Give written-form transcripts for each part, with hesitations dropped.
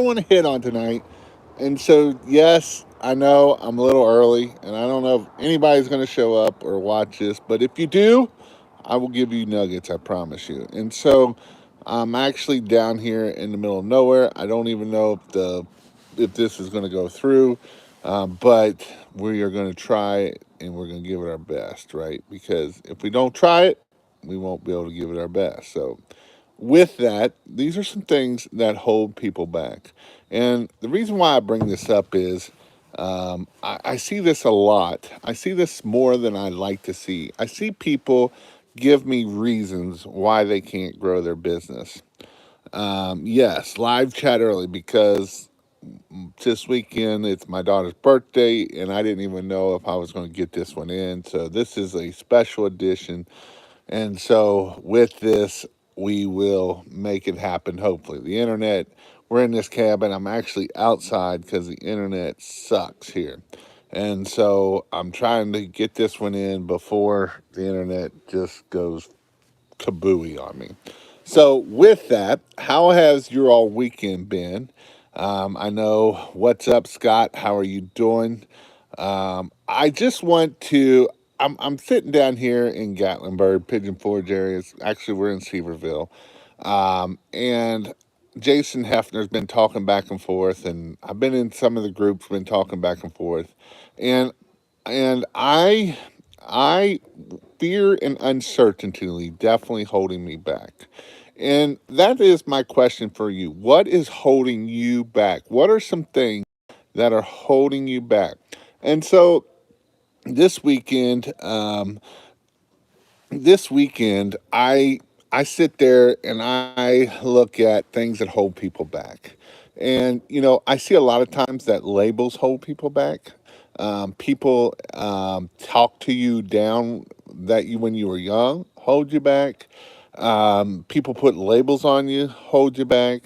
want to hit on tonight. And so, yes, I know I'm a little early, and I don't know if anybody's going to show up or watch this, but if you do, I will give you nuggets, I promise you. And so, I'm actually down here in the middle of nowhere. I don't even know if this is going to go through, but we are going to try it and we're going to give it our best, right? Because if we don't try it, we won't be able to give it our best. So, with that, these are some things that hold people back. And the reason why I bring this up is I see this a lot. I see this more than I like to see. I see people give me reasons why they can't grow their business. Yes, live chat early because this weekend it's my daughter's birthday and I didn't even know if I was going to get this one in. So this is a special edition, and so with this, we will make it happen, hopefully. The internet, we're in this cabin. I'm actually outside because the internet sucks here. And so I'm trying to get this one in before the internet just goes kabooey on me. So, with that, how has your all weekend been? I know what's up, Scott. How are you doing? I just want to. I'm sitting down here in Gatlinburg, Pigeon Forge areas. Actually, we're in Seaverville, and Jason Hefner's been talking back and forth, and I've been in some of the groups, been talking back and forth, and and I fear and uncertainty definitely holding me back. And that is my question for you. What is holding you back? What are some things that are holding you back? And so this weekend, I sit there and I look at things that hold people back. And I see a lot of times that labels hold people back. People talk to you down that you when you were young, hold you back. People put labels on you, hold you back.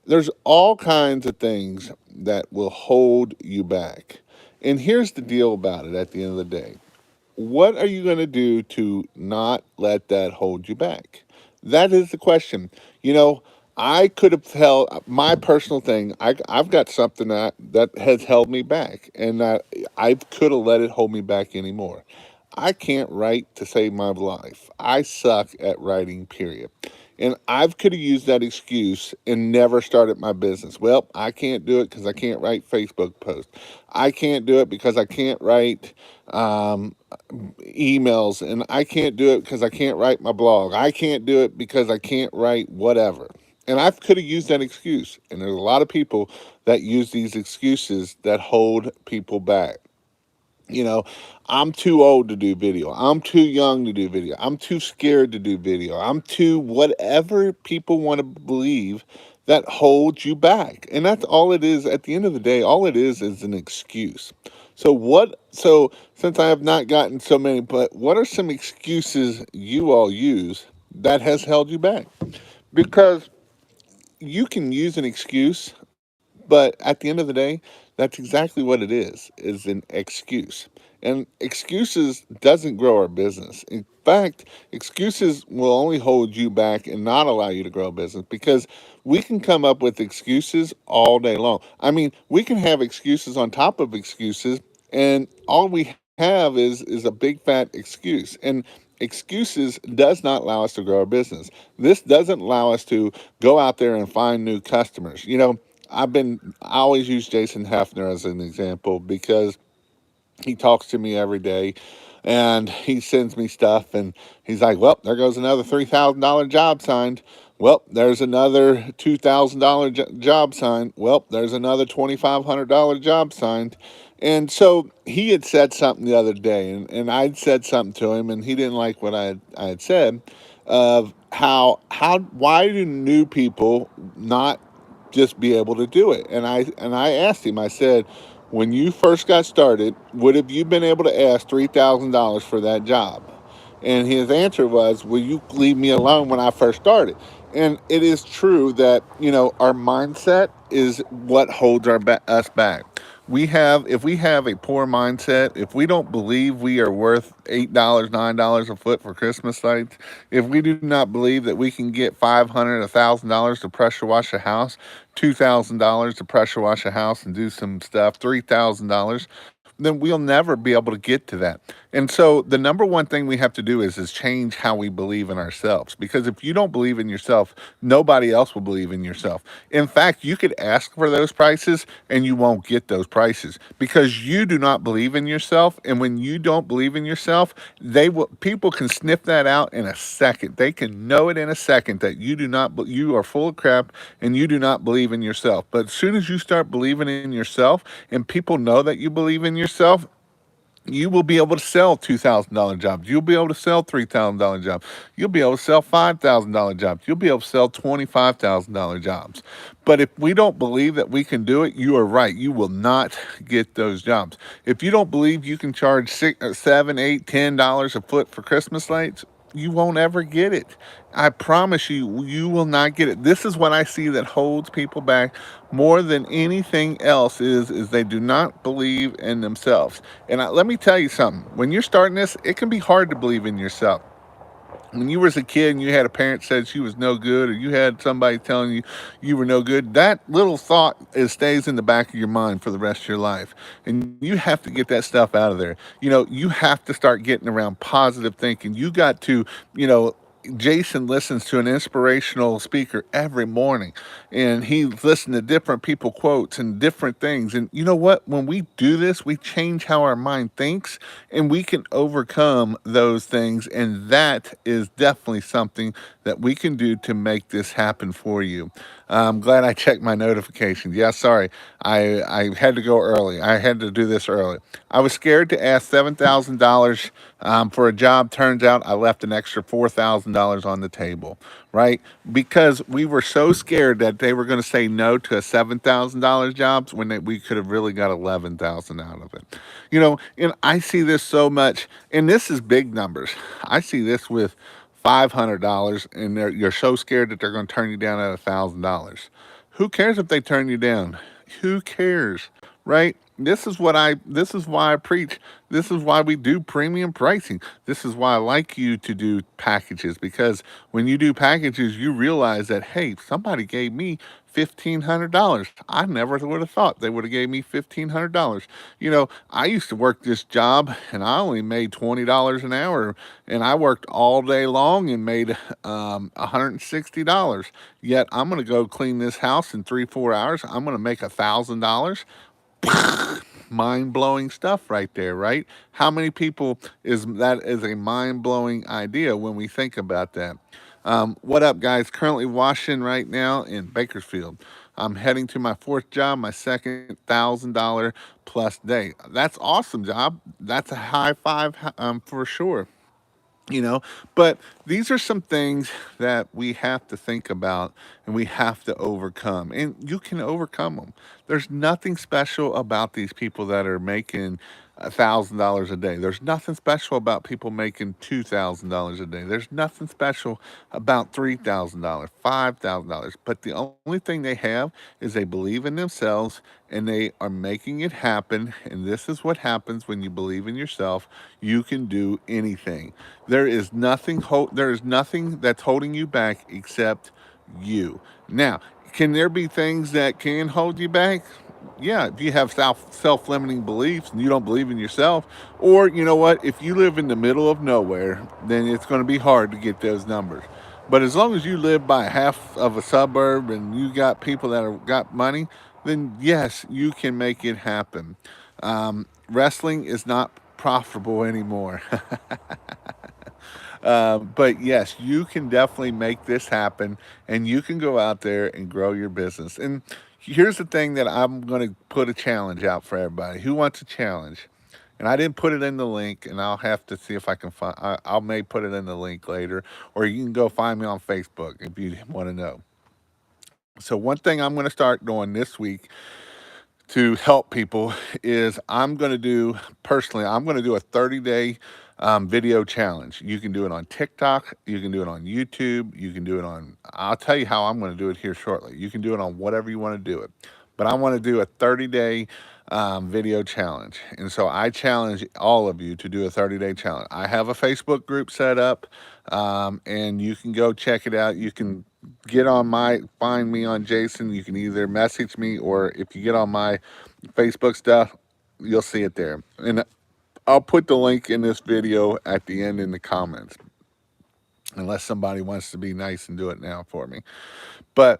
There's all kinds of things that will hold you back. And here's the deal about it at the end of the day. What are you going to do to not let that hold you back? That is the question. You know, I could have held my personal thing. I've got something that has held me back, and I could have let it hold me back anymore. I can't write to save my life. I suck at writing, period. And I could have used that excuse and never started my business. Well, I can't do it because I can't write Facebook posts. I can't do it because I can't write um, emails, and I can't do it because I can't write my blog. I can't do it because I can't write whatever. And I could have used that excuse. And there's a lot of people that use these excuses that hold people back. You know, I'm too old to do video. I'm too young to do video. I'm too scared to do video. I'm too whatever people want to believe that holds you back. And that's all it is at the end of the day. All it is an excuse. So since I have not gotten so many, but what are some excuses you all use that has held you back? Because you can use an excuse, but at the end of the day, that's exactly what it is an excuse. And excuses doesn't grow our business. In fact, excuses will only hold you back and not allow you to grow a business because we can come up with excuses all day long. I mean, we can have excuses on top of excuses, and all we have is a big fat excuse. And excuses does not allow us to grow our business. This doesn't allow us to go out there and find new customers. I always use Jason Hefner as an example because he talks to me every day and he sends me stuff and he's like, well, there goes another $3,000 job signed. Well, there's another $2,000 job signed. Well, there's another $2,500 job signed. And so he had said something the other day, and I'd said something to him, and he didn't like what I had said of why do new people not just be able to do it? And I asked him, I said, when you first got started, would have you been able to ask $3,000 for that job? And his answer was, will you leave me alone when I first started? And it is true that, our mindset is what holds us back. If we have a poor mindset, if we don't believe we are worth $8, $9 a foot for Christmas lights, if we do not believe that we can get 500, $1,000 to pressure wash a house, $2,000 to pressure wash a house and do some stuff, $3,000, then we'll never be able to get to that. And so the number one thing we have to do is change how we believe in ourselves. Because if you don't believe in yourself, nobody else will believe in yourself. In fact, you could ask for those prices and you won't get those prices because you do not believe in yourself. And when you don't believe in yourself, people can sniff that out in a second. They can know it in a second that you are full of crap and you do not believe in yourself. But as soon as you start believing in yourself and people know that you believe in yourself, you will be able to sell $2,000 jobs. You'll be able to sell $3,000 jobs. You'll be able to sell $5,000 jobs. You'll be able to sell $25,000 jobs. But if we don't believe that we can do it, you are right. You will not get those jobs. If you don't believe you can charge $6, $7, $8, $10 a foot for Christmas lights, you won't ever get it. I promise you, you will not get it. This is what I see that holds people back more than anything else is they do not believe in themselves. And let me tell you something. When you're starting this, it can be hard to believe in yourself. When you was a kid and you had a parent said she was no good, or you had somebody telling you you were no good, that little thought stays in the back of your mind for the rest of your life. And you have to get that stuff out of there. You have to start getting around positive thinking. You got to, you know, Jason listens to an inspirational speaker every morning, and he listens to different people quotes and different things. And you know what? When we do this, we change how our mind thinks and we can overcome those things. And that is definitely something that we can do to make this happen for you. I'm glad I checked my notifications. Yeah, sorry. I had to go early. I had to do this early. I was scared to ask $7,000 for a job. Turns out I left an extra $4,000 on the table, right? Because we were so scared that they were going to say no to a $7,000 job when we could have really got 11,000 out of it. And I see this so much, and this is big numbers. I see this with $500, and you're so scared that they're going to turn you down at $1,000. Who cares if they turn you down? Who cares, right? This is why I preach. This is why we do premium pricing. This is why I like you to do packages, because when you do packages, you realize that, hey, somebody gave me $1,500. I never would have thought they would have gave me $1,500. I used to work this job and I only made $20 an hour, and I worked all day long and made $160. Yet I'm going to go clean this house in 3, 4 hours. I'm going to make $1,000. Mind-blowing stuff right there, right? How many people is a mind-blowing idea when we think about that? What up, guys? Currently washing right now in Bakersfield. I'm heading to my fourth job, my second $1,000 plus day. That's awesome job. That's a high five, for sure. you know but these are some things that we have to think about and we have to overcome, and you can overcome them. There's nothing special about these people that are making $1,000 a day. There's nothing special about people making $2,000 a day. There's nothing special about $3,000, $5,000. But the only thing they have is they believe in themselves and they are making it happen. And this is what happens when you believe in yourself. You can do anything. There is nothing that's holding you back except you. Now, can there be things that can hold you back? Yeah, if you have self-limiting beliefs and you don't believe in yourself, or you know what, if you live in the middle of nowhere, then it's going to be hard to get those numbers. But as long as you live by half of a suburb and you got people that have got money, then yes, you can make it happen. Wrestling is not profitable anymore. But yes, you can definitely make this happen, and you can go out there and grow your business. And here's the thing that I'm going to put a challenge out for everybody. Who wants a challenge? And I didn't put it in the link, and I'll have to see if I can find. I may put it in the link later, or you can go find me on Facebook if you want to know. So one thing I'm going to start doing this week to help people is I'm going to do a 30-day video challenge. You can do it on TikTok. You can do it on YouTube. You can do it on, I'll tell you how I'm going to do it here shortly. You can do it on whatever you want to do it. but I want to do a 30-day video challenge. And so I challenge all of you to do a 30-day challenge. I have a Facebook group set up, and you can go check it out. You can find me on Jason. You can either message me, or if you get on my Facebook stuff, you'll see it there. And I'll put the link in this video at the end in the comments, unless somebody wants to be nice and do it now for me. But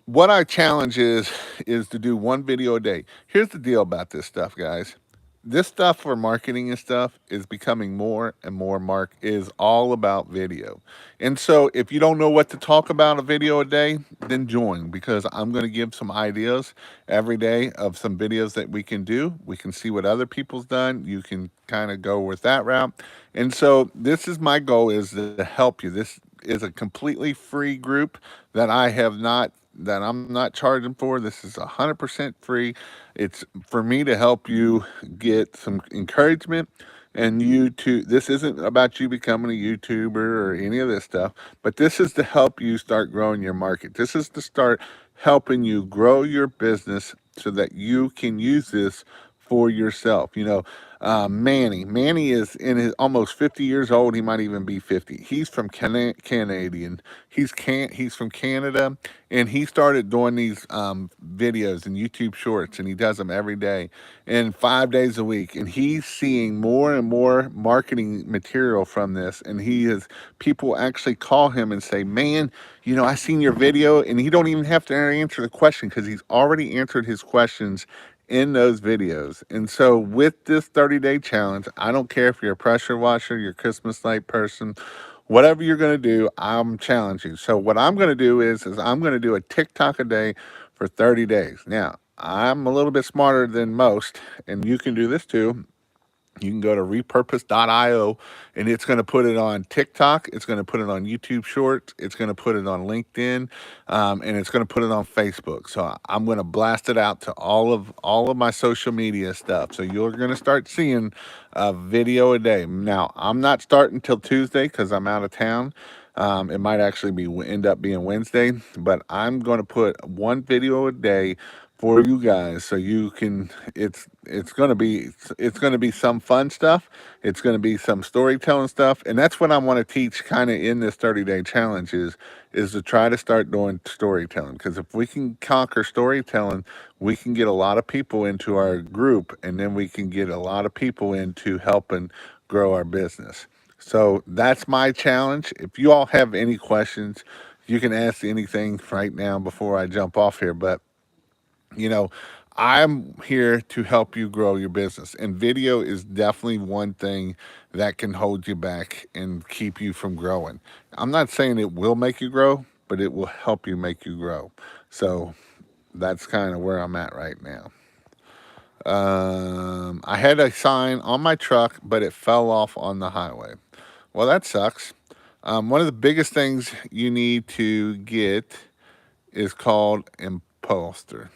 what I challenge is to do one video a day. Here's the deal about this stuff, guys. This stuff for marketing and stuff is becoming more and more is all about video. And so if you don't know what to talk about a video a day, then join, because I'm going to give some ideas every day of some videos that we can do. We can see what other people's done. You can kind of go with that route. And so this is my goal, is to help you. This is a completely free group that I'm not charging for. This is 100% free. It's for me to help you get some encouragement, and this isn't about you becoming a YouTuber or any of this stuff, but this is to help you start growing your market. This is to start helping you grow your business so that you can use this for yourself. Manny is in his almost 50 years old. He might even be 50. He's from Canadian. He's from Canada, and he started doing these videos and YouTube shorts, and he does them every day and 5 days a week. And he's seeing more and more marketing material from this. And people actually call him and say, "Man, I seen your video," and he don't even have to answer the question, because he's already answered his questions in those videos. And so with this 30-day challenge, I don't care if you're a pressure washer, you're a Christmas light person, whatever you're going to do, I'm challenging. So what I'm going to do is I'm going to do a TikTok a day for 30 days. Now, I'm a little bit smarter than most, and you can do this too. You can go to repurpose.io, and it's going to put it on TikTok. It's going to put it on YouTube Shorts. It's going to put it on LinkedIn, and it's going to put it on Facebook. So I'm going to blast it out to all of my social media stuff. So you're going to start seeing a video a day. Now, I'm not starting till Tuesday because I'm out of town. It might actually end up being Wednesday, but I'm going to put one video a day for you guys, so you can it's going to be some fun stuff. It's going to be some storytelling stuff, and that's what I want to teach kind of in this 30-day challenge, is to try to start doing storytelling, because if we can conquer storytelling, we can get a lot of people into our group, and then we can get a lot of people into helping grow our business. So that's my challenge. If you all have any questions, you can ask anything right now before I jump off here. But you know, I'm here to help you grow your business. And video is definitely one thing that can hold you back and keep you from growing. I'm not saying it will make you grow, but it will help you make you grow. So that's kind of where I'm at right now. I had a sign on my truck, but it fell off on the highway. Well, that sucks. One of the biggest things you need to get is called imposter.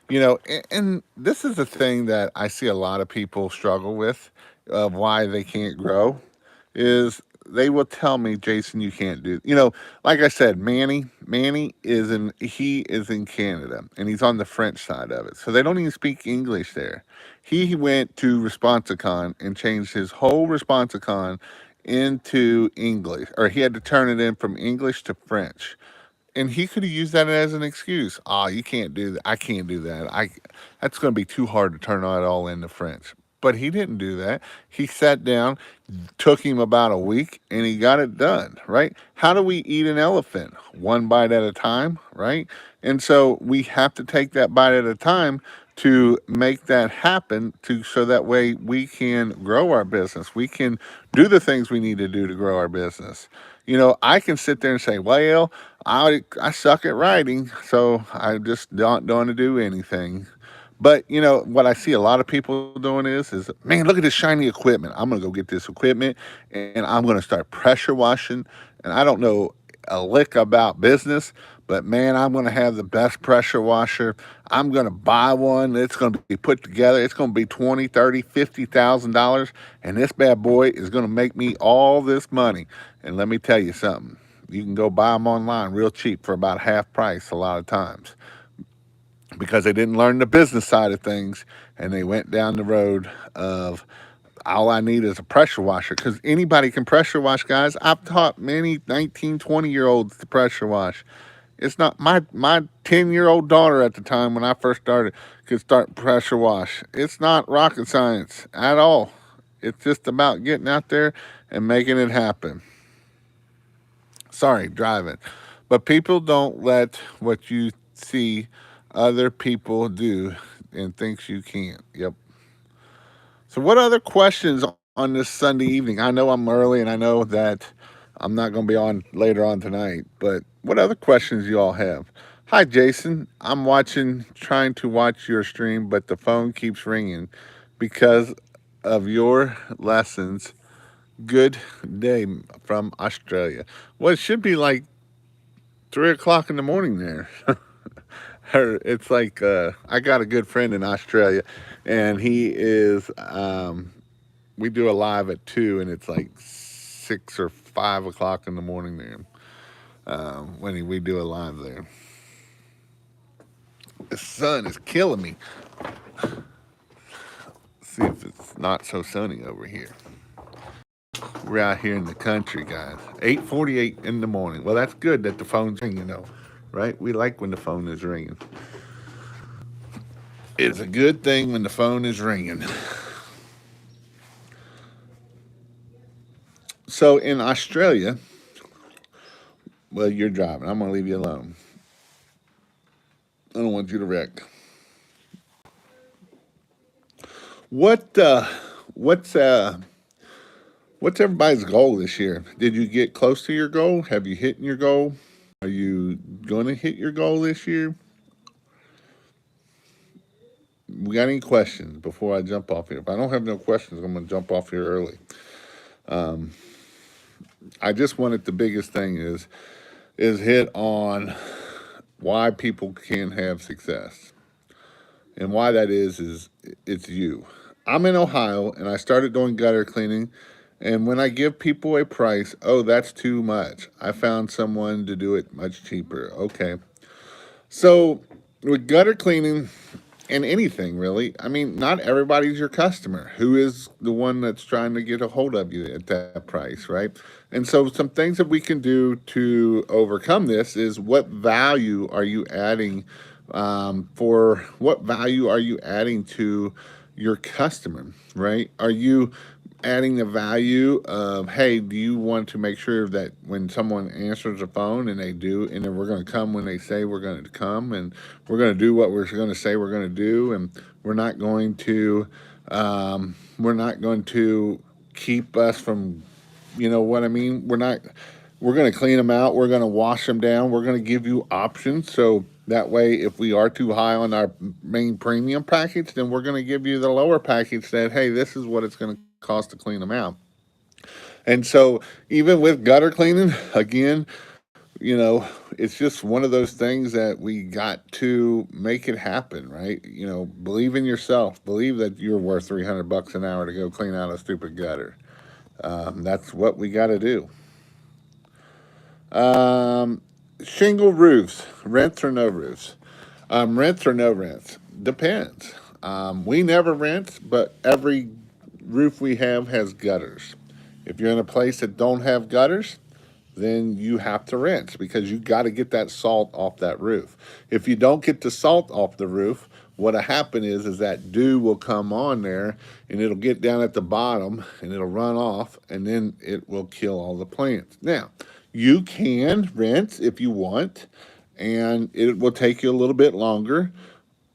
And this is the thing that I see a lot of people struggle with, of why they can't grow, is they will tell me, "Jason, you can't do," like I said, Manny he is in Canada, and he's on the French side of it. So they don't even speak English there. He went to Responsicon and changed his whole Responsicon into English, or he had to turn it in from English to French, and he could have used that as an excuse. You can't do that. I can't do that. That's going to be too hard to turn it all into French. But he didn't do that. He sat down, took him about a week, and he got it done, right? How do we eat an elephant? One bite at a time, right? And so we have to take that bite at a time to make that happen, so that way we can grow our business. We can do the things we need to do to grow our business. I can sit there and say, "Well, I suck at writing, so I just don't want to do anything." But what I see a lot of people doing is, "Man, look at this shiny equipment. I'm gonna go get this equipment, and I'm gonna start pressure washing." And I don't know a lick about business, but man, I'm gonna have the best pressure washer. I'm gonna buy one. It's gonna be put together. It's gonna be 20, 30, $50,000, and this bad boy is gonna make me all this money. And let me tell you something. You can go buy them online real cheap for about half price a lot of times. because they didn't learn the business side of things, and they went down the road of all I need is a pressure washer, because anybody can pressure wash, guys. I've taught many 19, 20 year olds to pressure wash. It's not my 10-year-old daughter at the time when I first started could start pressure wash. It's not rocket science at all. It's just about getting out there and making it happen. Sorry, driving. But people don't let what you see other people do and thinks you can't. Yep. So, what other questions on this Sunday evening? I know I'm early and I know that I'm not going to be on later on tonight, but what other questions you all have? Hi, Jason. I'm trying to watch your stream, but the phone keeps ringing because of your lessons. Good day from Australia. Well, it should be like 3 o'clock in the morning there. It's like I got a good friend in Australia, and he is. We do a live at 2, and it's like 6 or 5 o'clock in the morning there when we do a live there. The sun is killing me. See if it's not so sunny over here. We're out here in the country, guys. 8:48 in the morning. Well, that's good that the phone's ringing, though, right? We like when the phone is ringing. It's a good thing when the phone is ringing. So in Australia, well, you're driving. I'm going to leave you alone. I don't want you to wreck. What what's what's everybody's goal this year? Did you get close to your goal? Have you hit your goal? Are you going to hit your goal this year? We got any questions before I jump off here? If I don't have no questions, I'm going to jump off here early. I just wanted the biggest thing is hit on why people can't have success. And why that is it's you. I'm in Ohio and I started doing gutter cleaning. And when I give people a price, oh, that's too much. I found someone to do it much cheaper. Okay. So with gutter cleaning and anything really, I mean, not everybody's your customer. Who is the one that's trying to get a hold of you at that price, right? And so some things that we can do to overcome this is what value are you adding for what value are you adding to your customer, right? Are you adding the value of, hey, do you want to make sure that when someone answers the phone and they do, and then we're going to come when they say we're going to come, and we're going to do what we're going to say we're going to do, and we're not going to keep us from, you know what I mean? We're going to clean them out. We're going to wash them down. We're going to give you options. So that way, if we are too high on our main premium package, then we're going to give you the lower package that, hey, this is what it's going to cost to clean them out. And so even with gutter cleaning, again, it's just one of those things that we got to make it happen, right? Believe in yourself. Believe that you're worth $300 an hour to go clean out a stupid gutter. That's what we got to do. Shingle roofs, rents or no roofs? Rents or no rents? Depends. We never rent, but every roof we have has gutters. If you're in a place that don't have gutters, then you have to rent because you got to get that salt off that roof. If you don't get the salt off the roof, what'll happen is that dew will come on there and it'll get down at the bottom and it'll run off and then it will kill all the plants. Now, you can rent if you want, and it will take you a little bit longer,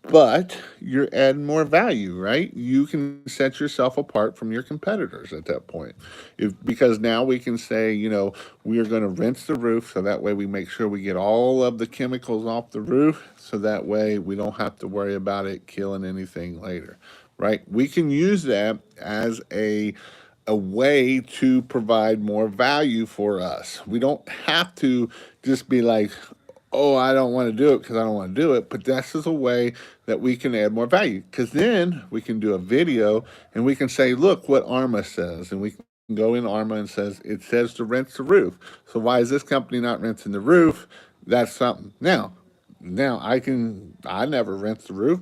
but you're adding more value, right? You can set yourself apart from your competitors at that point. Because now we can say, we are going to rinse the roof so that way we make sure we get all of the chemicals off the roof so that way we don't have to worry about it killing anything later, right? We can use that as a way to provide more value for us. We don't have to just be like, oh, I don't want to do it because I don't want to do it. But this is a way that we can add more value, because then we can do a video and we can say, look what Arma says. And we can go in Arma and it says to rinse the roof. So why is this company not rinsing the roof? That's something. Now, Now I never rinse the roof.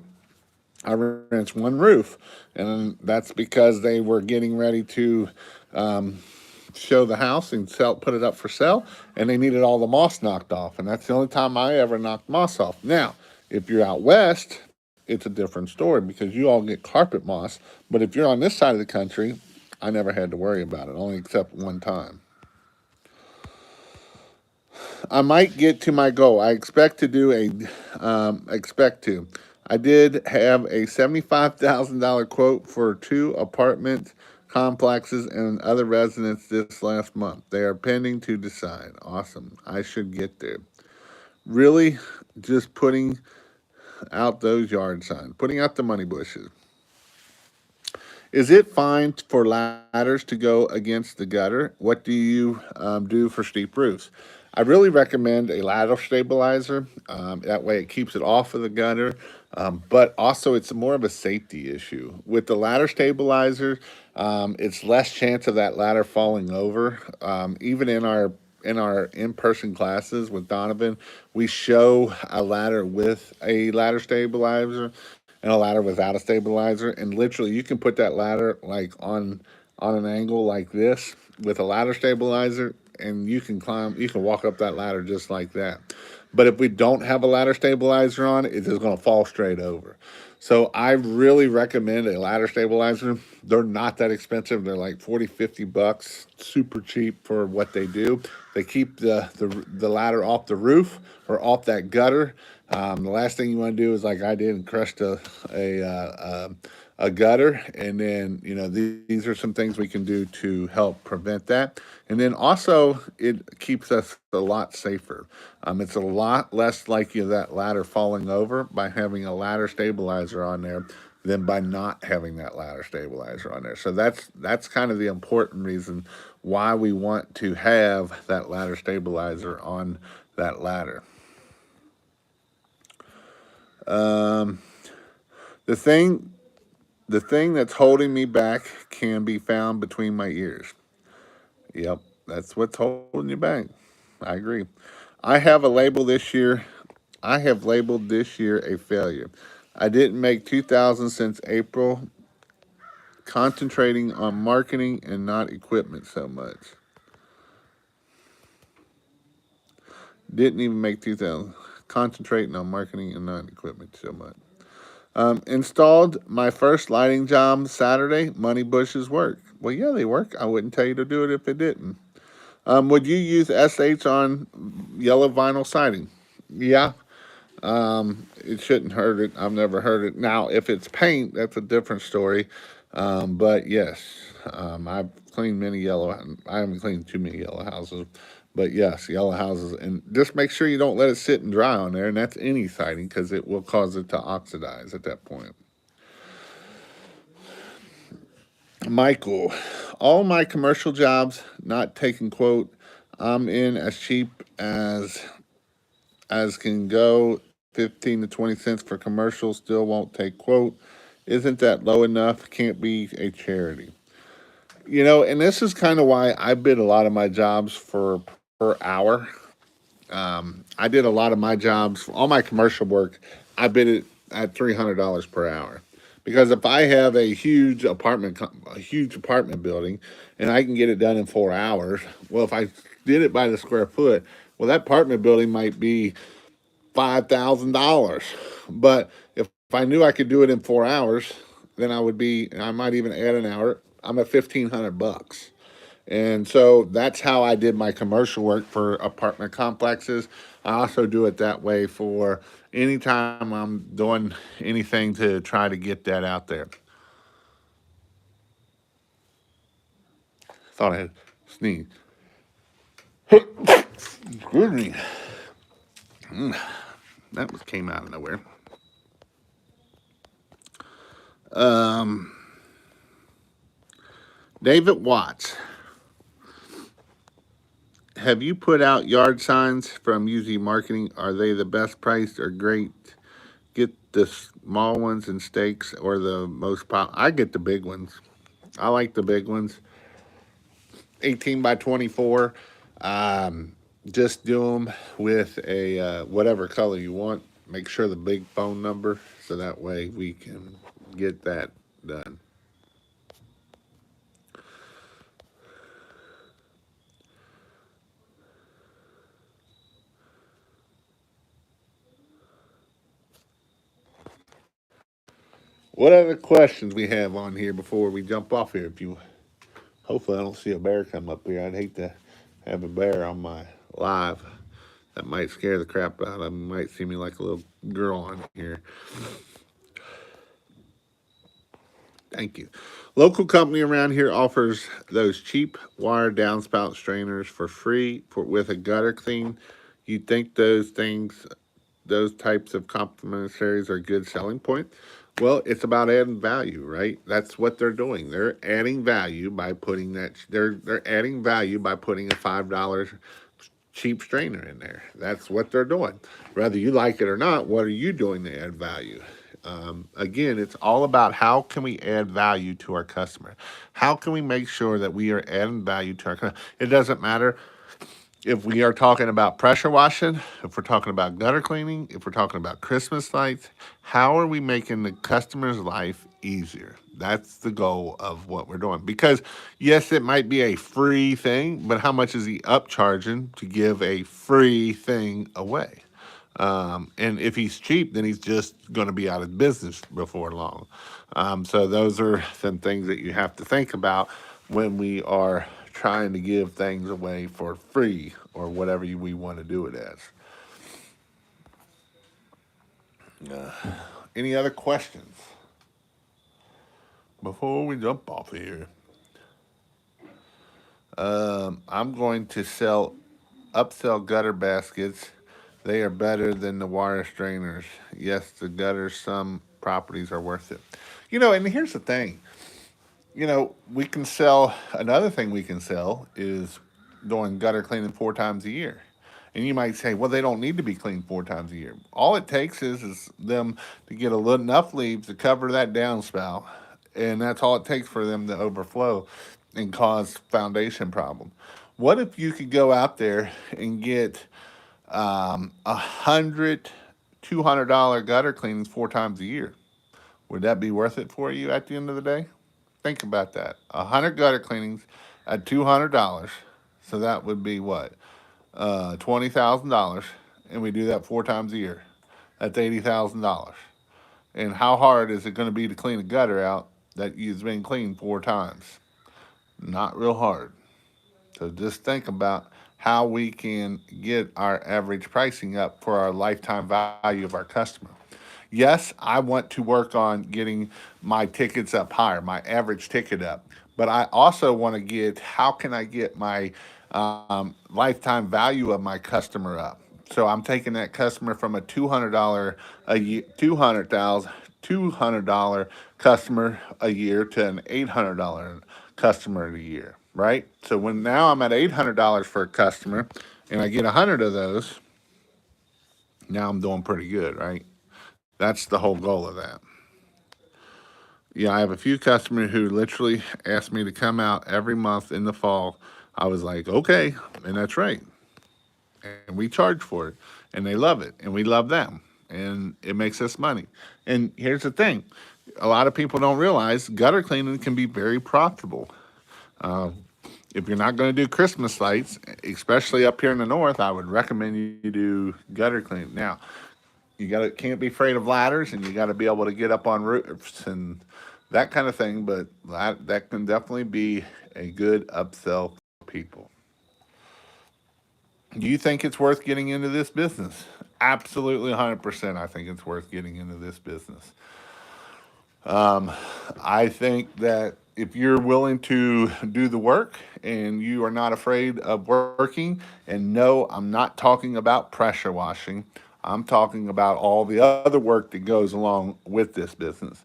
I rinsed one roof, and that's because they were getting ready to show the house and put it up for sale, and they needed all the moss knocked off, and that's the only time I ever knocked moss off. Now, if you're out west, it's a different story because you all get carpet moss, but if you're on this side of the country, I never had to worry about it, only except one time. I might get to my goal. I expect to do expect to. I did have a $75,000 quote for two apartment complexes and other residents this last month. They are pending to decide. Awesome. I should get there. Really, just putting out those yard signs, putting out the money bushes. Is it fine for ladders to go against the gutter? What do you do for steep roofs? I really recommend a ladder stabilizer. That way it keeps it off of the gutter, but also it's more of a safety issue. With the ladder stabilizer, it's less chance of that ladder falling over. Even in our in-person classes with Donovan, we show a ladder with a ladder stabilizer and a ladder without a stabilizer, and literally you can put that ladder like on an angle like this with a ladder stabilizer, and you can walk up that ladder just like that. But if we don't have a ladder stabilizer on, it is going to fall straight over. So I really recommend a ladder stabilizer. They're not that expensive. They're like 40, $50, super cheap for what they do. They keep the ladder off the roof or off that gutter. The last thing you want to do is like I did and crushed a gutter. And then, these are some things we can do to help prevent that. And then also, it keeps us a lot safer. It's a lot less likely that ladder falling over by having a ladder stabilizer on there than by not having that ladder stabilizer on there. So that's kind of the important reason why we want to have that ladder stabilizer on that ladder. Um, the thing the thing that's holding me back can be found between my ears. Yep, that's what's holding you back. I agree. I have a label this year. I have labeled this year a failure. I didn't make 2000 since April, concentrating on marketing and not equipment so much. Didn't even make 2000. Concentrating on marketing and not equipment so much. Installed my first lighting job Saturday. Money bushes work. Well, yeah, they work. I wouldn't tell you to do it if it didn't. Would you use SH on yellow vinyl siding? Yeah, it shouldn't hurt it. I've never heard it. Now, if it's paint, that's a different story. But yes, I've cleaned many yellow. I haven't cleaned too many yellow houses, but yes, yellow houses. And just make sure you don't let it sit and dry on there. And that's any siding because it will cause it to oxidize at that point. Michael, all my commercial jobs not taking quote. I'm in as cheap as can go, 15 to 20 cents for commercials, still won't take quote. Isn't that low enough? Can't be a charity. And this is kind of why I bid a lot of my jobs for per hour. I did a lot of my jobs, all my commercial work, I bid it at $300 per hour. Because if I have a huge apartment building, and I can get it done in 4 hours, well, if I did it by the square foot, well, that apartment building might be $5,000. But if I knew I could do it in 4 hours, then I might even add an hour. I'm at $1,500. And so that's how I did my commercial work for apartment complexes. I also do it that way for anytime I'm doing anything to try to get that out there. Thought I had sneezed. Excuse me. That was came out of nowhere. Um, David Watts, have you put out yard signs from UZ Marketing? Are they the best priced or great? Get the small ones and stakes or the most pop? I get the big ones. I like the big ones. 18 by 24. Um, just do them with a whatever color you want. make sure the big phone number so that way we can get that done. What other questions we have on here before we jump off here? If you, hopefully, I don't see a bear come up here. I'd hate to have a bear on my live. That might scare the crap out of them. Might see me like a little girl on here. Thank you. Local company around here offers those cheap wire downspout strainers for free with a gutter clean. You'd think those types of complementaries are a good selling point. Well, it's about adding value, right? That's what they're doing. They're adding value by putting that. They're adding value by putting a $5 cheap strainer in there. That's what they're doing. Whether you like it or not, what are you doing to add value? Again, it's all about how can we add value to our customer? How can we make sure that we are adding value to our customer? It doesn't matter if we are talking about pressure washing, if we're talking about gutter cleaning, if we're talking about Christmas lights, how are we making the customer's life easier? That's the goal of what we're doing. Because yes, it might be a free thing, but how much is he upcharging to give a free thing away? And if he's cheap, then he's just going to be out of business before long. So those are some things that you have to think about when we are trying to give things away for free or whatever we want to do it as. Any other questions before we jump off here? I'm going to upsell gutter baskets. They are better than the wire strainers. Yes, the gutters, some properties are worth it. And here's the thing. We can sell, another thing we can sell is doing gutter cleaning 4 times a year. And you might say, well, they don't need to be cleaned 4 times a year. All it takes is them to get enough leaves to cover that downspout. And that's all it takes for them to overflow and cause foundation problem. What if you could go out there and get 100, $200 gutter cleanings 4 times a year? Would that be worth it for you at the end of the day? Think about that. 100 gutter cleanings at $200. So that would be what? $20,000. And we do that 4 times a year. That's $80,000. And how hard is it going to be to clean a gutter out that has been cleaned 4 times? Not real hard. So just think about how we can get our average pricing up for our lifetime value of our customer. Yes, I want to work on getting my tickets up higher, my average ticket up. But I also want to how can I get my lifetime value of my customer up? So I'm taking that customer from a $200 a year, $200 customer a year to an $800 customer a year, right? So when now I'm at $800 for a customer and I get 100 of those, now I'm doing pretty good, right? That's the whole goal of that. Yeah, I have a few customers who literally ask me to come out every month in the fall. I was like, okay, and that's right. And we charge for it, and they love it, and we love them, and it makes us money. And here's the thing. A lot of people don't realize gutter cleaning can be very profitable. If you're not going to do Christmas lights, especially up here in the north, I would recommend you do gutter cleaning. Now, can't be afraid of ladders, and you got to be able to get up on roofs and that kind of thing. But that can definitely be a good upsell for people. Do you think it's worth getting into this business? Absolutely, 100%. I think it's worth getting into this business. I think that if you're willing to do the work and you are not afraid of working, and no, I'm not talking about pressure washing. I'm talking about all the other work that goes along with this business.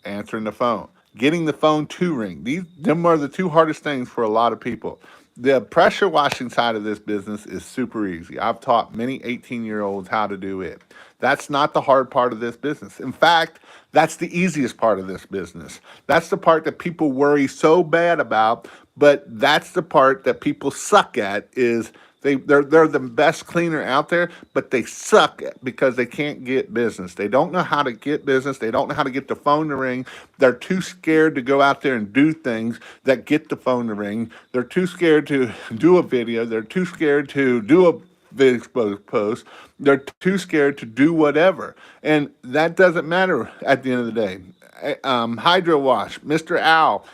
Answering the phone, getting the phone to ring. Them are the two hardest things for a lot of people. The pressure washing side of this business is super easy. I've taught many 18-year-olds how to do it. That's not the hard part of this business. In fact, that's the easiest part of this business. That's the part that people worry so bad about, but that's the part that people suck at, is They're the best cleaner out there, but they suck because they can't get business. They don't know how to get business. They don't know how to get the phone to ring. They're too scared to go out there and do things that get the phone to ring. They're too scared to do a video. They're too scared to do a Facebook post. They're too scared to do whatever, and that doesn't matter at the end of the day. Hydro Wash, Mr. Owl.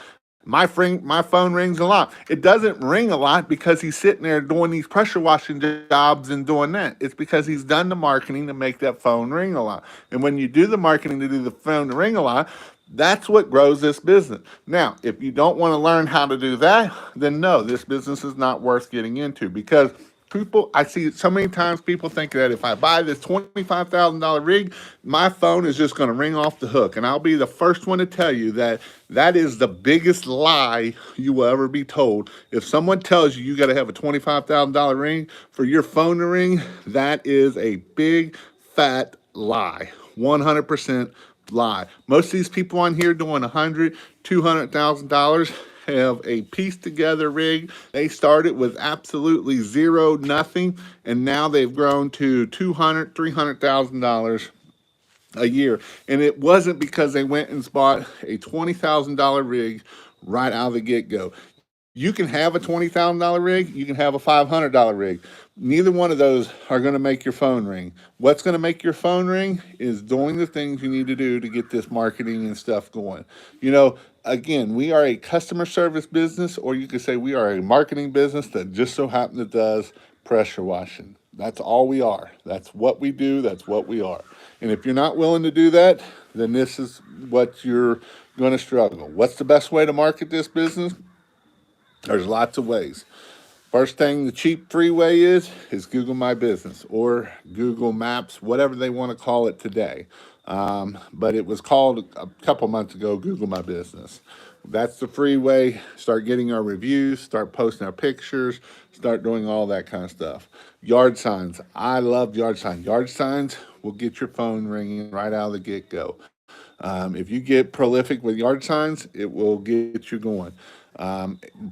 My phone rings a lot. It doesn't ring a lot because he's sitting there doing these pressure washing jobs and doing that. It's because he's done the marketing to make that phone ring a lot. And when you do the marketing to do the phone to ring a lot, that's what grows this business. Now, if you don't want to learn how to do that, then no, this business is not worth getting into because people, I see so many times people think that if I buy this $25,000 rig, my phone is just going to ring off the hook. And I'll be the first one to tell you that that is the biggest lie you will ever be told. If someone tells you you got to have a $25,000 ring for your phone to ring, that is a big fat lie. 100% lie. Most of these people on here doing $100,000, $200,000 have a piece together rig. They started with absolutely zero, nothing, and now they've grown to $200,000, $300,000 a year. And it wasn't because they went and bought a $20,000 rig right out of the get go. You can have a $20,000 rig, you can have a $500 rig. Neither one of those are going to make your phone ring. What's going to make your phone ring is doing the things you need to do to get this marketing and stuff going. You know, again, we are a customer service business, or you could say we are a marketing business that just so happens it does pressure washing. That's all we are. That's what we do. That's what we are. And if you're not willing to do that, then this is what you're going to struggle. What's the best way to market this business? There's lots of ways. First thing, the cheap free way is Google My Business or Google Maps, whatever they want to call it today. But it was called a couple months ago Google My Business. That's the free way. Start getting our reviews, start posting our pictures, start doing all that kind of stuff. Yard signs. I love yard signs. Yard signs will get your phone ringing right out of the get go. If you get prolific with yard signs, it will get you going.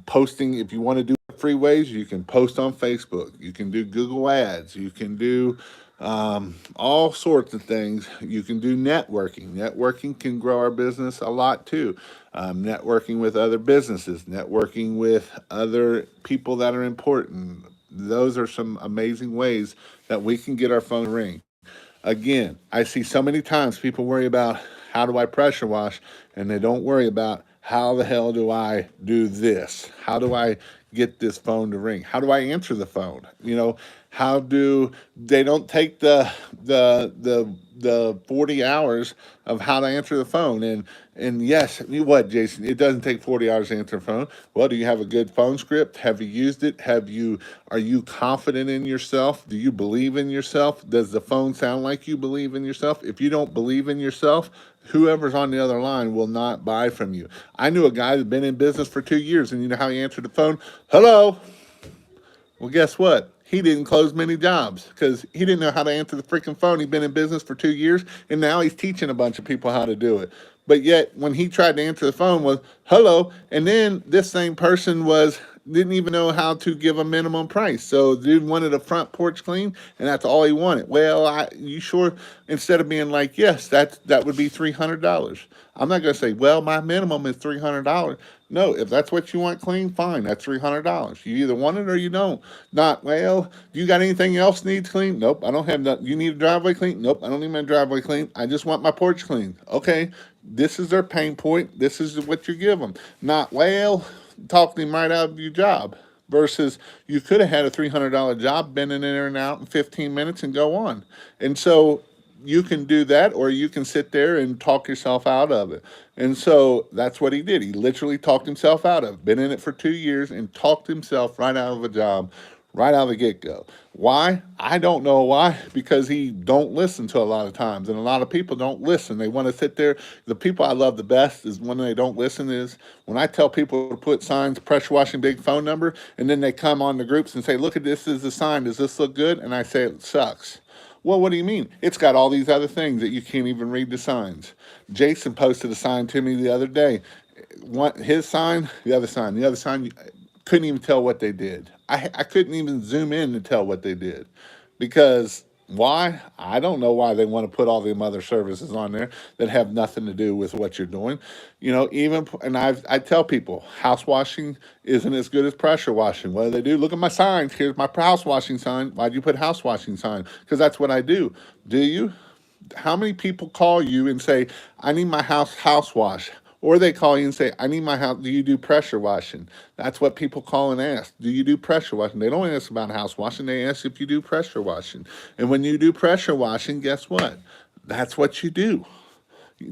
Posting, if you want to do free ways, you can post on Facebook. You can do Google Ads. You can do all sorts of things. You can do networking. Networking can grow our business a lot too. Networking with other businesses, networking with other people that are important. Those are some amazing ways that we can get our phone ring. Again, I see so many times people worry about how do I pressure wash, and they don't worry about how the hell do I do this? How do I get this phone to ring? How do I answer the phone? You know, how do they don't take the 40 hours of how to answer the phone? And yes, what, Jason? It doesn't take 40 hours to answer a phone. Well, do you have a good phone script? Have you used it? Are you confident in yourself? Do you believe in yourself? Does the phone sound like you believe in yourself? If you don't believe in yourself, whoever's on the other line will not buy from you. I knew a guy that's been in business for 2 years, and you know how he answered the phone? Hello. Well, guess what? He didn't close many jobs because he didn't know how to answer the freaking phone. He'd been in business for 2 years, and now he's teaching a bunch of people how to do it. But yet, when he tried to answer the phone, was hello, and then this same person didn't even know how to give a minimum price. So the dude wanted a front porch clean, and that's all he wanted. Well, you sure? Instead of being like, yes, that would be $300. I'm not going to say, well, my minimum is $300. No, if that's what you want clean, fine. That's $300. You either want it or you don't. Not, well, do you got anything else needs clean? Nope, I don't have that. You need a driveway clean? Nope, I don't need my driveway clean. I just want my porch clean. Okay, this is their pain point. This is what you give them. Not, well, talk them right out of your job. Versus you could have had a $300 job, been in there and out in 15 minutes and go on. And so you can do that, or you can sit there and talk yourself out of it. And so that's what he did. He literally talked himself out of it. Been in it for 2 years and talked himself right out of a job, right out of the get-go. Why? I don't know why, because he don't listen to a lot of times, and a lot of people don't listen. They want to sit there. The people I love the best is when they don't listen is when I tell people to put signs, pressure washing big phone number, and then they come on the groups and say, look at this as a sign. Does this look good? And I say, it sucks. Well, what do you mean? It's got all these other things that you can't even read the signs. Jason posted a sign to me the other day. His sign, the other sign. couldn't even tell what they did. I couldn't even zoom in to tell what they did because why? I don't know why they want to put all them other services on there that have nothing to do with what you're doing. Even and I tell people house washing isn't as good as pressure washing. What do they do? Look at my signs. Here's my house washing sign. Why'd you put house washing sign? Because that's what I do. Do you? How many people call you and say, I need my house wash? Or they call you and say, I need my house. Do you do pressure washing? That's what people call and ask. Do you do pressure washing? They don't ask about house washing. They ask if you do pressure washing. And when you do pressure washing, guess what? That's what you do.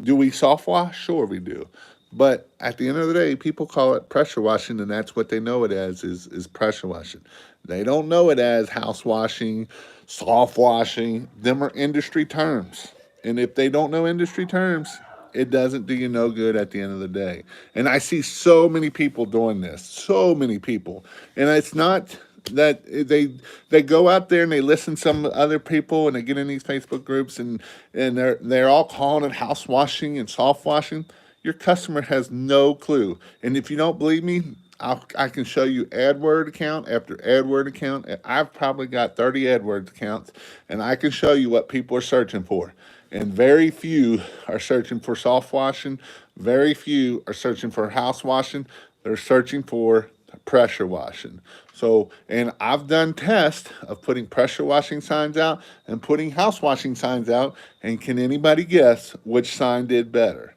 Do we soft wash? Sure, we do. But at the end of the day, people call it pressure washing, and that's what they know it as is pressure washing. They don't know it as house washing, soft washing. Them are industry terms. And if they don't know industry terms, it doesn't do you no good at the end of the day. And I see so many people doing this, so many people. And it's not that they go out there and they listen to some other people and they get in these Facebook groups and they're all calling it house washing and soft washing. Your customer has no clue. And if you don't believe me, I can show you AdWord account after AdWord account. I've probably got 30 AdWords accounts, and I can show you what people are searching for. And very few are searching for soft washing. Very few are searching for house washing. They're searching for pressure washing. So, and I've done tests of putting pressure washing signs out and putting house washing signs out. And can anybody guess which sign did better?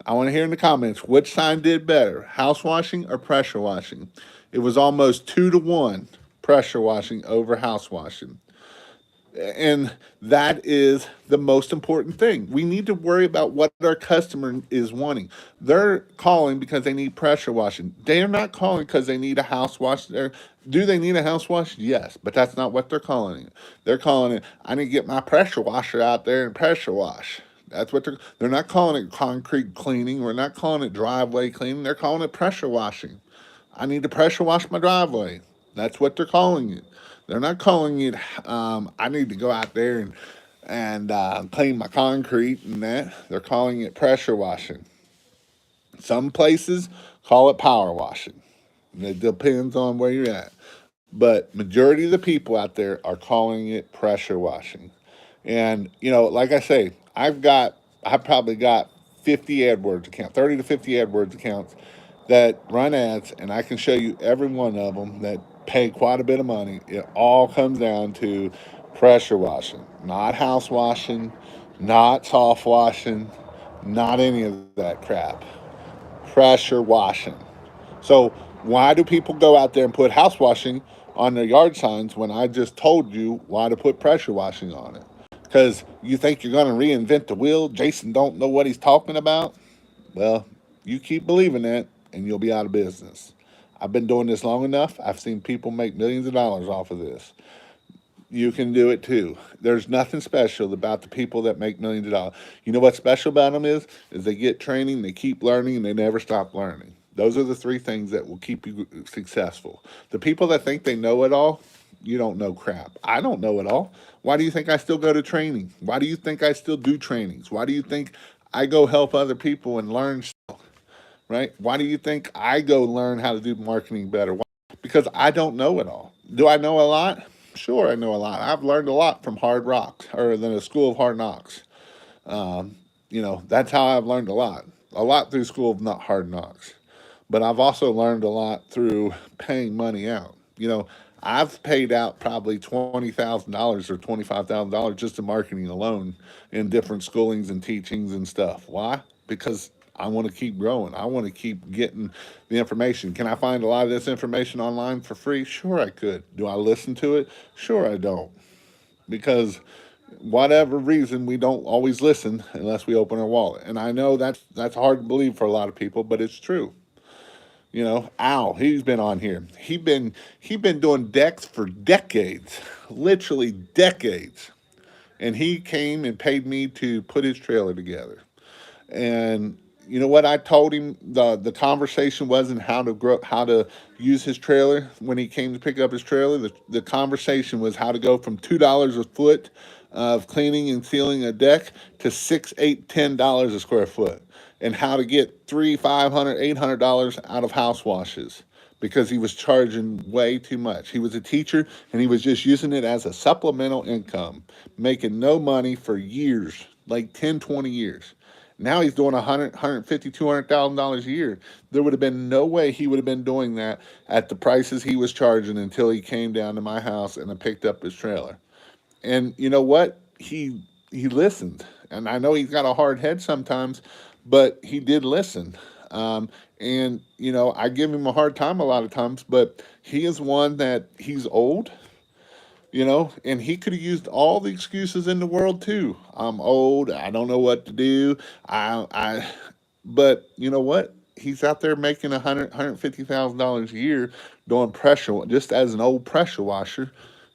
I want to hear in the comments which sign did better, house washing or pressure washing. It was almost 2-to-1 pressure washing over house washing. And that is the most important thing. We need to worry about what our customer is wanting. They're calling because they need pressure washing. They're not calling because they need a house wash. Do they need a house wash? Yes, but that's not what they're calling it. They're calling it, I need to get my pressure washer out there and pressure wash. That's what they're not calling it concrete cleaning. We're not calling it driveway cleaning. They're calling it pressure washing. I need to pressure wash my driveway. That's what they're calling it. They're not calling it. I need to go out there and clean my concrete and that. They're calling it pressure washing. Some places call it power washing. It depends on where you're at. But majority of the people out there are calling it pressure washing. And like I say, I've probably got 50 AdWords accounts, 30 to 50 AdWords accounts that run ads, and I can show you every one of them that pay quite a bit of money. It all comes down to pressure washing, not house washing, not soft washing, not any of that crap. Pressure washing. So why do people go out there and put house washing on their yard signs when I just told you why to put pressure washing on it? Because you think you're going to reinvent the wheel? Jason don't know what he's talking about? Well, you keep believing that and you'll be out of business. I've been doing this long enough. I've seen people make millions of dollars off of this. You can do it too. There's nothing special about the people that make millions of dollars. You know what's special about them is they get training, they keep learning, and they never stop learning. Those are the three things that will keep you successful. The people that think they know it all, you don't know crap. I don't know it all. Why do you think I still go to training? Why do you think I still do trainings? Why do you think I go help other people and learn stuff, right? Why do you think I go learn how to do marketing better? Why? Because I don't know it all. Do I know a lot? Sure, I know a lot. I've learned a lot from Hard Rock or the School of Hard Knocks. That's how I've learned a lot. A lot through School of Not Hard Knocks. But I've also learned a lot through paying money out. I've paid out probably $20,000 or $25,000 just in marketing alone in different schoolings and teachings and stuff. Why? Because I want to keep growing. I want to keep getting the information. Can I find a lot of this information online for free? Sure, I could. Do I listen to it? Sure, I don't. Because whatever reason, we don't always listen unless we open our wallet. And I know that's hard to believe for a lot of people, but it's true. Al, he's been on here. He been doing decks for decades, literally decades. And he came and paid me to put his trailer together. And you know what I told him? The conversation wasn't how to use his trailer when he came to pick up his trailer. The conversation was how to go from $2 a foot of cleaning and sealing a deck to $6, $8, $10 a square foot, and how to get $300, $500, $800 out of house washes. because he was charging way too much. He was a teacher and he was just using it as a supplemental income, making no money for years, like 10, 20 years. Now he's doing 100, 150, $200,000 a year. There would have been no way he would have been doing that at the prices he was charging until he came down to my house and I picked up his trailer. And you know what? He listened, and I know he's got a hard head sometimes, but he did listen. And you know, I give him a hard time a lot of times, but he is one that he's old, you know, and he could have used all the excuses in the world too. I'm old. I don't know what to do. I, but you know what? He's out there making $150,000 a year doing pressure, just as an old pressure washer,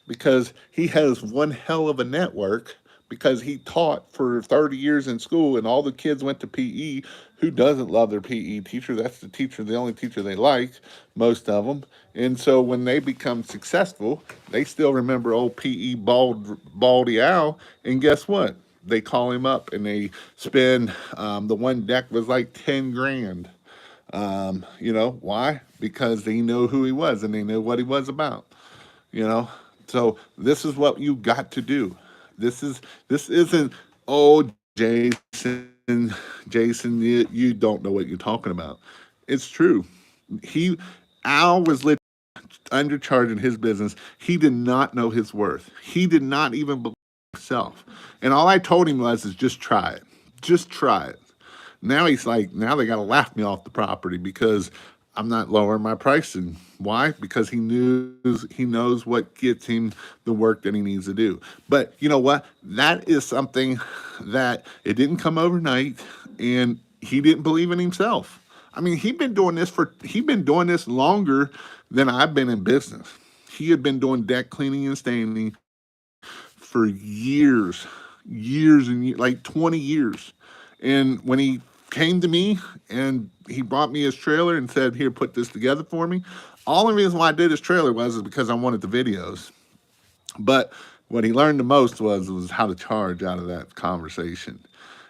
because he has one hell of a network. Because he taught for 30 years in school, and all the kids went to PE. Who doesn't love their PE teacher? That's the teacher, the only teacher they like, most of them. And so when they become successful, they still remember old PE Baldy Al. And guess what? They call him up and they spend, the one deck was like 10 grand. You know, why? Because they know who he was and they knew what he was about, you know? So this is what you got to do. This isn't, oh, Jason, you don't know what you're talking about. It's true. He Al was undercharging his business. He did not know his worth. He did not even believe himself. And all I told him was, is just try it. Just try it. Now he's like, now they got to laugh me off the property because I'm not lowering my pricing. Why? Because he knows what gets him the work that he needs to do. But you know what? That is something that it didn't come overnight, and he didn't believe in himself. I mean, he'd been doing this longer than I've been in business. He had been doing deck cleaning and staining for years and years, like 20 years. And when he came to me and he brought me his trailer and said, "Here, put this together for me." All the reason why I did his trailer was because I wanted the videos. But what he learned the most was how to charge out of that conversation.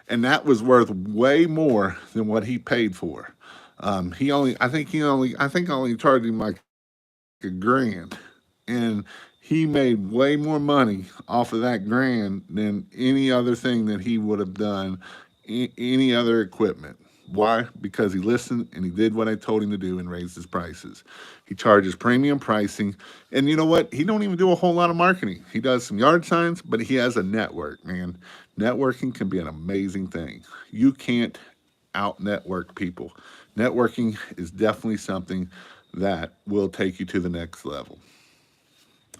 And that was worth way more than what he paid for. I think I only charged him like a grand, and he made way more money off of that grand than any other thing that he would have done, any other equipment. Why? Because he listened and he did what I told him to do and raised his prices. He charges premium pricing, and you know what? He don't even do a whole lot of marketing. He does some yard signs, but he has a network. Man, networking can be an amazing thing. You can't out network people. Networking is definitely something that will take you to the next level.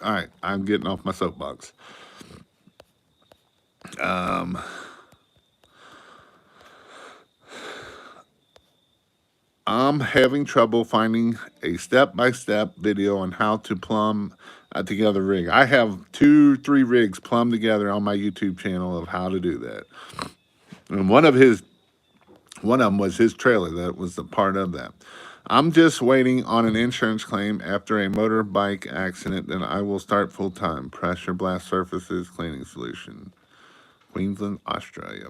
All right, I'm getting off my soapbox. Um, I'm having trouble finding a step by step video on how to plumb together rig. I have 3 rigs plumbed together on my YouTube channel of how to do that. And one of them was his trailer. That was a part of that. I'm just waiting on an insurance claim after a motorbike accident. Then I will start full time. Pressure blast surfaces cleaning solution, Queensland, Australia.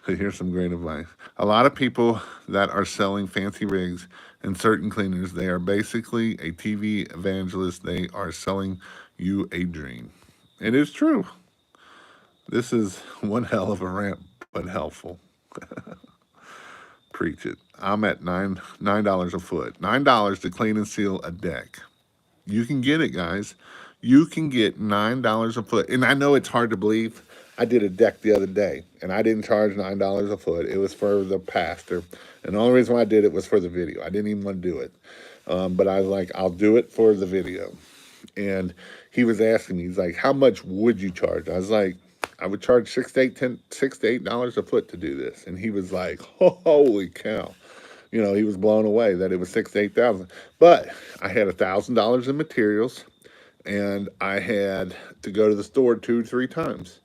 So here's some great advice. A lot of people that are selling fancy rigs and certain cleaners, they are basically a TV evangelist. They are selling you a dream. It is true. This is one hell of a rant, but helpful. Preach it. I'm at $9 a foot. $9 to clean and seal a deck. You can get it, guys. You can get $9 a foot. And I know it's hard to believe. I did a deck the other day, and I didn't charge $9 a foot. It was for the pastor. And the only reason why I did it was for the video. I didn't even want to do it. But I was like, I'll do it for the video. And he was asking me, he's like, how much would you charge? I was like, I would charge $6 to $8 a foot to do this. And he was like, holy cow. You know, he was blown away that it was 6 to 8 thousand. But I had $1,000 in materials, and I had to go to the store 2 3 times,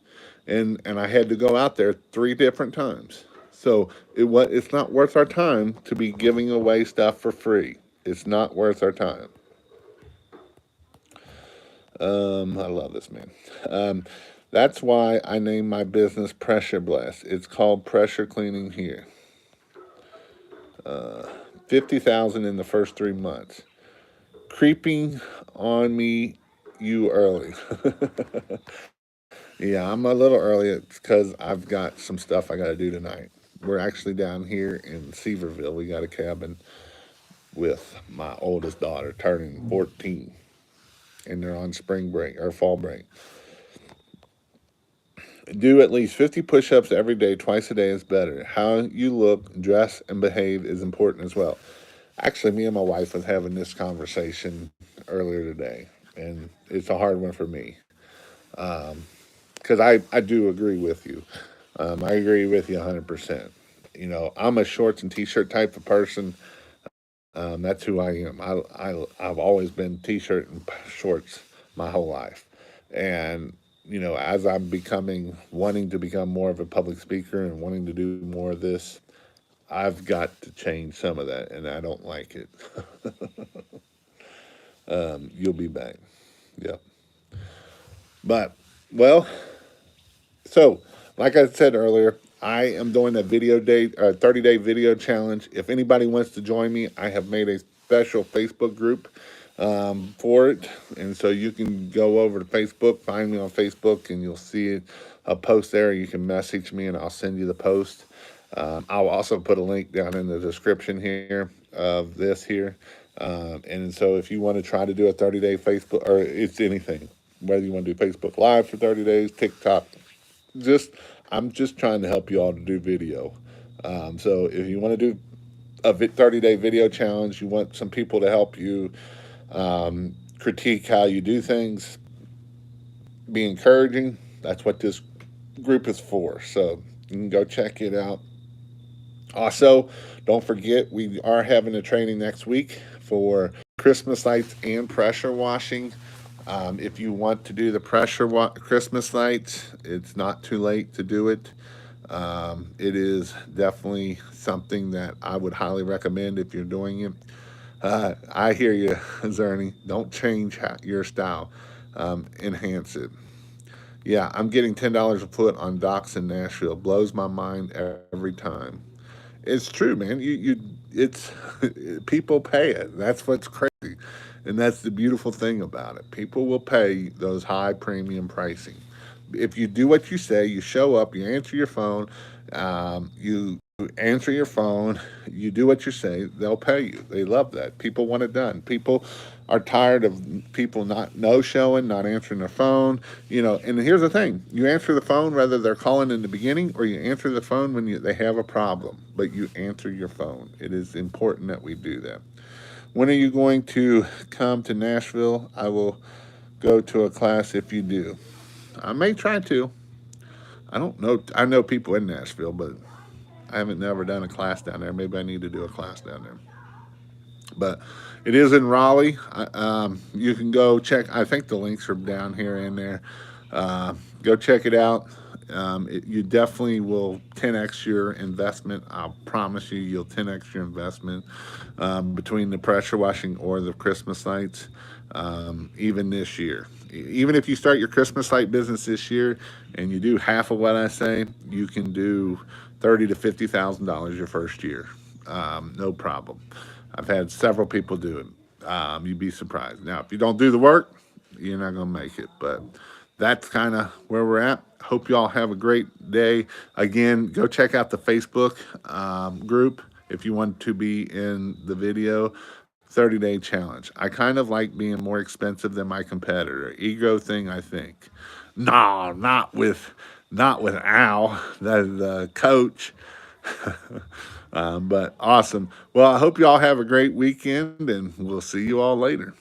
and I had to go out there 3 different times. So it's not worth our time to be giving away stuff for free. It's not worth our time. I love this man. That's why I named my business Pressure Blast. It's called Pressure Cleaning here. 50,000 in the first 3 months. Creeping on me, you early. Yeah, I'm a little early. It's because I've got some stuff I got to do tonight. We're actually down here in Seaverville. We got a cabin with my oldest daughter turning 14, and they're on spring break or fall break. Do at least 50 push ups every day, twice a day is better. How you look, dress, and behave is important as well. Actually, me and my wife was having this conversation earlier today, and it's a hard one for me because I do agree with you. I agree with you 100%. I'm a shorts and t-shirt type of person. That's who I am. I've always been t-shirt and shorts my whole life. And, as I'm wanting to become more of a public speaker and wanting to do more of this, I've got to change some of that, and I don't like it. You'll be back. Yep. But, well, so, like I said earlier, I am doing a 30-day video challenge. If anybody wants to join me, I have made a special Facebook group for it, and so you can go over to Facebook, find me on Facebook, and you'll see a post there. You can message me, and I'll send you the post. I'll also put a link down in the description here of this here. And so if you want to try to do a 30-day Facebook, or it's anything, whether you want to do Facebook Live for 30 days, TikTok, just I'm just trying to help you all to do video. So if you want to do a 30-day video challenge, you want some people to help you critique how you do things, be encouraging. That's what this group is for. So you can go check it out. Also, don't forget we are having a training next week for Christmas lights and pressure washing. If you want to do the Christmas lights, it's not too late to do it. It is definitely something that I would highly recommend if you're doing it. I hear you, Zerny. Don't change your style. Enhance it. Yeah, I'm getting $10 a foot on docks in Nashville. Blows my mind every time. It's true, man. It's people pay it. That's what's crazy, and that's the beautiful thing about it. People will pay those high premium pricing. If you do what you say, you show up, you answer your phone, you answer your phone, you do what you say, they'll pay you. They love that. People want it done. People are tired of people not no showing, not answering their phone. And here's the thing: you answer the phone whether they're calling in the beginning or you answer the phone when they have a problem. But you answer your phone. It is important that we do that. When are you going to come to Nashville? I will go to a class if you do. I may try to. I don't know. I know people in Nashville, but I haven't never done a class down there. Maybe I need to do a class down there. But it is in Raleigh. You can go check. I think the links are down here and there. Go check it out. You definitely will 10x your investment. I promise you, you'll 10x your investment between the pressure washing or the Christmas lights, even this year. Even if you start your Christmas light business this year and you do half of what I say, you can do $30,000 to $50,000 your first year. No problem. I've had several people do it. You'd be surprised. Now, if you don't do the work, you're not going to make it. But that's kind of where we're at. Hope you all have a great day. Again, go check out the Facebook group if you want to be in the video. 30-day challenge. I kind of like being more expensive than my competitor. Ego thing, I think. No, not with Al, the coach. But awesome. Well, I hope you all have a great weekend, and we'll see you all later.